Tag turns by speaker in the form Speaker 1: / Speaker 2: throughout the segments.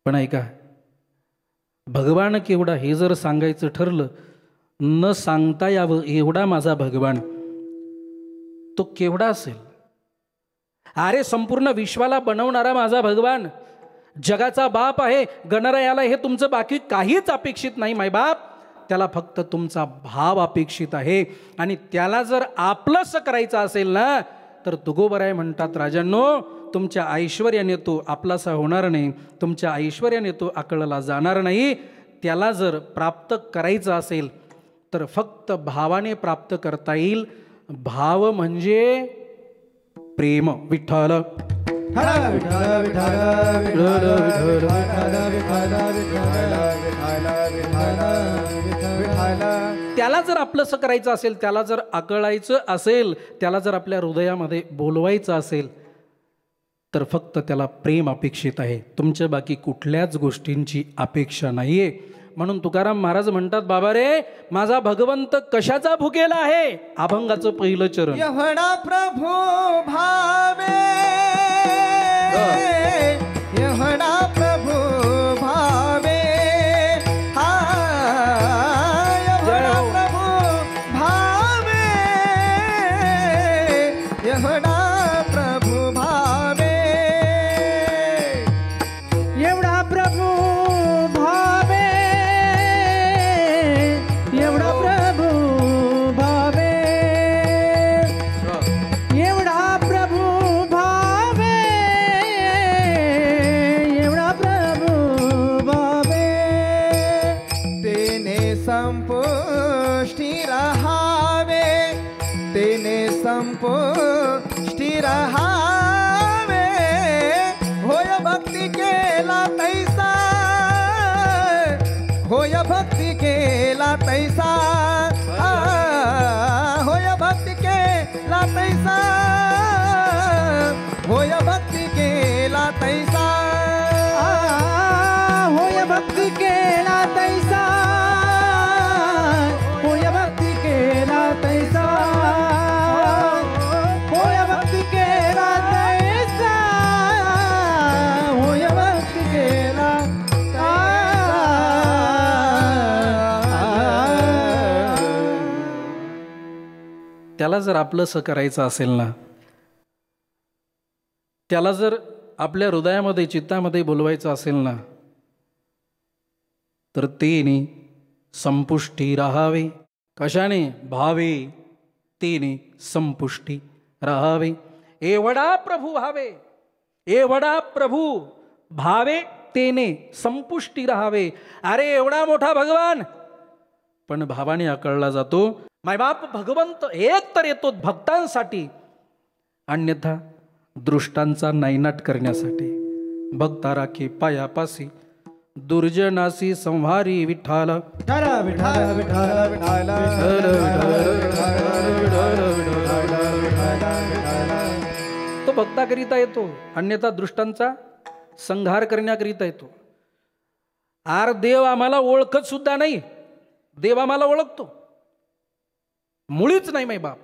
Speaker 1: पण ऐका, भगवान केवढा हे जर सांगायचं ठरलं, न सांगता यावं एवढा माझा भगवान तो केवढा असेल? अरे संपूर्ण विश्वाला बनवणारा माझा भगवान, जगाचा बाप आहे, गणरायाला हे तुमचं बाकी काहीच अपेक्षित नाही मायबाप, त्याला फक्त तुमचा भाव अपेक्षित आहे. आणि त्याला जर आपलंसं करायचं असेल ना, तर तुकोबराय म्हणतात, राजांनो, तुमच्या ऐश्वर्याने तो आपलासा होणार नाही, तुमच्या ऐश्वर्याने तो आकळला जाणार नाही. त्याला जर प्राप्त करायचं असेल तर फक्त भावाने प्राप्त करता येईल. भाव म्हणजे प्रेम. विठ्ठल त्याला जर आपलंसं करायचं असेल, त्याला जर आकळायचं असेल, त्याला जर आपल्या हृदयामध्ये बोलवायचं असेल, तर फक्त त्याला प्रेम अपेक्षित आहे. तुमच्या बाकी कुठल्याच गोष्टींची अपेक्षा नाहीये. म्हणून तुकाराम महाराज म्हणतात, बाबा रे, माझा भगवंत कशाचा भुकेला आहे? अभंगाचं पहिलं चरण.
Speaker 2: एवढा प्रभू भावे, एवढा प्रभू भावे, एवढा प्रभू भावे, एवढा प्रभू भावे,
Speaker 3: एवढा प्रभू भावे, एवढा प्रभू भावे, एवढा प्रभू भावे, एवढा प्रभू भावे.
Speaker 2: तेने संपुष्टी रहावे, तेने संपुष्टी रहावे, होय भक्ती केला तैसा, होय भक्ती केला तैसा, होय भक्ती केला तैसा, होय भक्ती केला तैसा,
Speaker 3: होय भक्ती केला तैसा, होय भक्ती केला तैसा, होय भक्ती केला तैसा, होय भक्ती केला तैसा.
Speaker 1: त्याला जर आपलंसं करायचं असेल ना, त्याला जर आपल्या हृदयामध्ये चित्तामध्ये बोलवायचं असेल ना, तर तेने संपुष्टी राहावे. कशाने? भावे. तेने संपुष्टी राहावे. एवढा प्रभू भावे, एवढा प्रभू भावे, तेने संपुष्टी राहावे. अरे एवढा मोठा भगवान, पण भावाने आकळला जातो. मायबाप भगवंत एक तर येतो भक्तांसाठी, अन्यथा दृष्टांचा नायनाट करण्यासाठी. भक्ता राखे पायापासी, दुर्जनासी संहारी. विठ्ठल तो भक्ताकरिता येतो, अन्यथा दृष्टांचा संहार करण्याकरिता येतो. आर देव आम्हाला ओळखत सुद्धा नाही, देव आम्हाला ओळखतो मुळीच नाही माय बाप.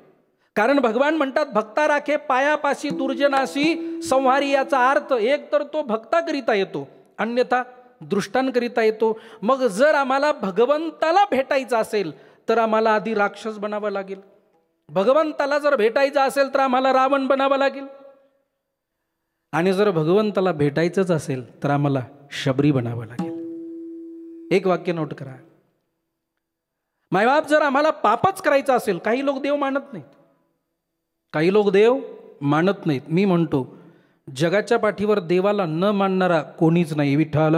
Speaker 1: कारण भगवान म्हणतात, भक्ता राखे पायापाशी दुर्जनाशी संहारी. याचा अर्थ एक तर तो भक्ताकरिता येतो, अन्यथा दृष्टांकरिता येतो. मग जर आम्हाला भगवंताला भेटायचं असेल तर आम्हाला आधी राक्षस बनावं लागेल. भगवंताला जर भेटायचं असेल तर आम्हाला रावण बनावं लागेल. आणि जर भगवंताला भेटायचंच असेल तर आम्हाला शबरी बनावं लागेल. एक वाक्य नोट करा, मायबाप, जर आम्हाला पापच करायचं असेल, काही लोक देव मानत नाहीत, काही लोक देव मानत नाहीत. मी म्हणतो, जगाच्या पाठीवर देवाला न मानणारा कोणीच नाही. विठ्ठल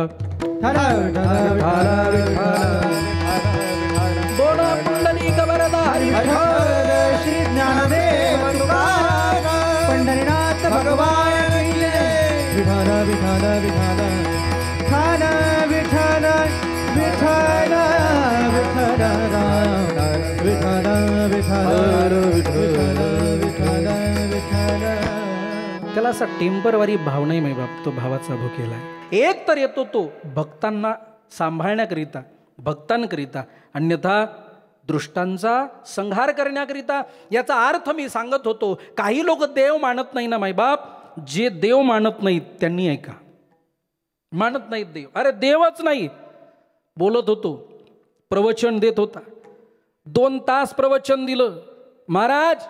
Speaker 1: बोला पुंडलिक वरदा हरी.
Speaker 2: श्री ज्ञानदेव तुकाराम पंढरीनाथ भगवान विठाल विठाल विठाल विठाल विठाल विठाल विठाल विठाल विठाल विठाल विठाल.
Speaker 1: त्याला असा टेम्परवारी भाव नाही माय बाप, तो भावाचा भुकेला आहे. एक तर येतो तो भक्तांना सांभाळण्याकरिता, भक्तांकरिता, अन्यथा दृष्टांचा संहार करण्याकरिता. याचा अर्थ मी सांगत होतो, काही लोक देव मानत नाही ना माय बाप, जे देव मानत नाहीत त्यांनी ऐका, मानत नाहीत देव. अरे देवच नाही. बोलत होतो, प्रवचन देत होता, 2 तास प्रवचन दिलं. महाराज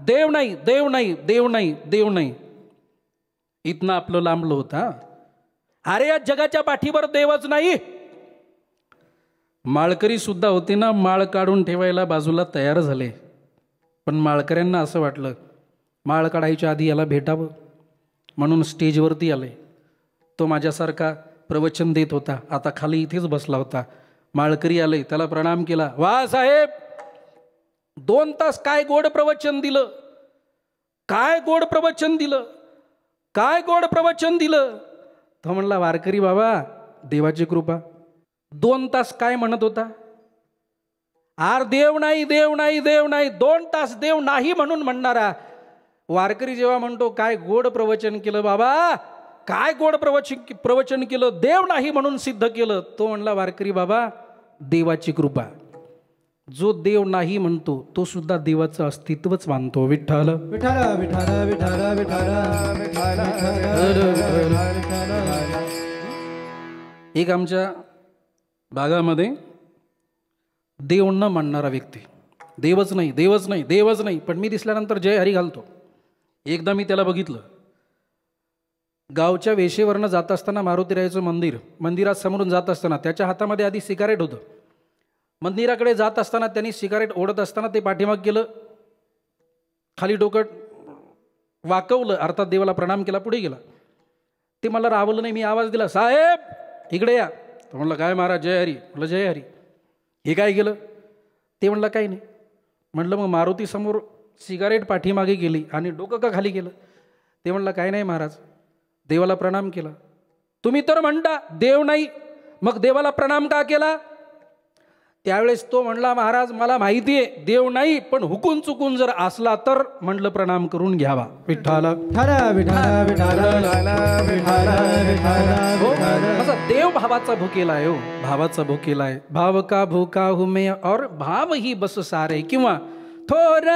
Speaker 1: देव नाही, देव नाही, देव नाही, देव नाही. इथनं आपलं लांबलं होतं. अरे या जगाच्या पाठीवर देवच नाही. माळकरी सुद्धा होते ना, माळ काढून ठेवायला बाजूला तयार झाले. पण माळकऱ्यांना असं वाटलं माळ काढायच्या आधी याला भेटावं म्हणून स्टेजवरती आले. तो माझ्यासारखा प्रवचन देत होता, आता खाली इथेच बसला होता. माळकरी आले, त्याला प्रणाम केला. वा साहेब, 2 तास काय गोड प्रवचन दिलं, काय गोड प्रवचन दिलं, काय गोड प्रवचन दिलं. तो म्हणला, वारकरी बाबा देवाची कृपा. 2 तास काय म्हणत होता? आर देव नाही, देव नाही, देव नाही. 2 तास देव नाही म्हणून म्हणणारा वारकरी जेव्हा म्हणतो काय गोड प्रवचन केलं बाबा, काय गोड प्रवचन केलं, देव नाही म्हणून सिद्ध केलं. तो म्हणला, वारकरी बाबा देवाची कृपा. जो देव नाही म्हणतो तो सुद्धा देवाचं अस्तित्वच मानतो. विठ्ठल
Speaker 2: विठ्ठल विठ्ठल विठ्ठल विठ्ठल.
Speaker 1: एक आमच्या भागामध्ये देव न मानणारा व्यक्ती, देवच नाही, देवच नाही, देवच नाही. पण मी दिसल्यानंतर जय हरी घालतो. एकदा मी त्याला बघितलं, गावच्या वेशेवरनं जात असताना मारुतीरायाचं मंदिरात समोरून जात असताना त्याच्या हातामध्ये आधी सिगारेट होतं. मंदिराकडे जात असताना त्यांनी सिगारेट ओढत असताना ते पाठीमाग केलं, खाली डोकं वाकवलं, अर्थात देवाला प्रणाम केला, पुढे गेला. ते मला रावलं नाही. मी आवाज दिला, साहेब इकडे या. तो म्हणलं, काय महाराज, जय हरी. म्हटलं, जय हरी. हे काय केलं? ते म्हणलं, काही नाही. म्हटलं, मग मारुती समोर सिगारेट पाठीमागे गेली आणि डोकं का खाली केलं? ते म्हणलं, काय नाही महाराज, देवाला प्रणाम केला. तुम्ही तर म्हणता देव नाही, मग देवाला प्रणाम का केला? त्यावेळेस तो म्हणला, महाराज मला माहिती आहे देव नाही, पण हुकून चुकून जर असला तर म्हटलं प्रणाम करून घ्यावा. विठ्ठल असा देव भावाचा भुकेला आहे. हो, भावाचा भुकेला आहे. भाव का भूका हूं मैं और भाव ही बस सारे. किंवा थोर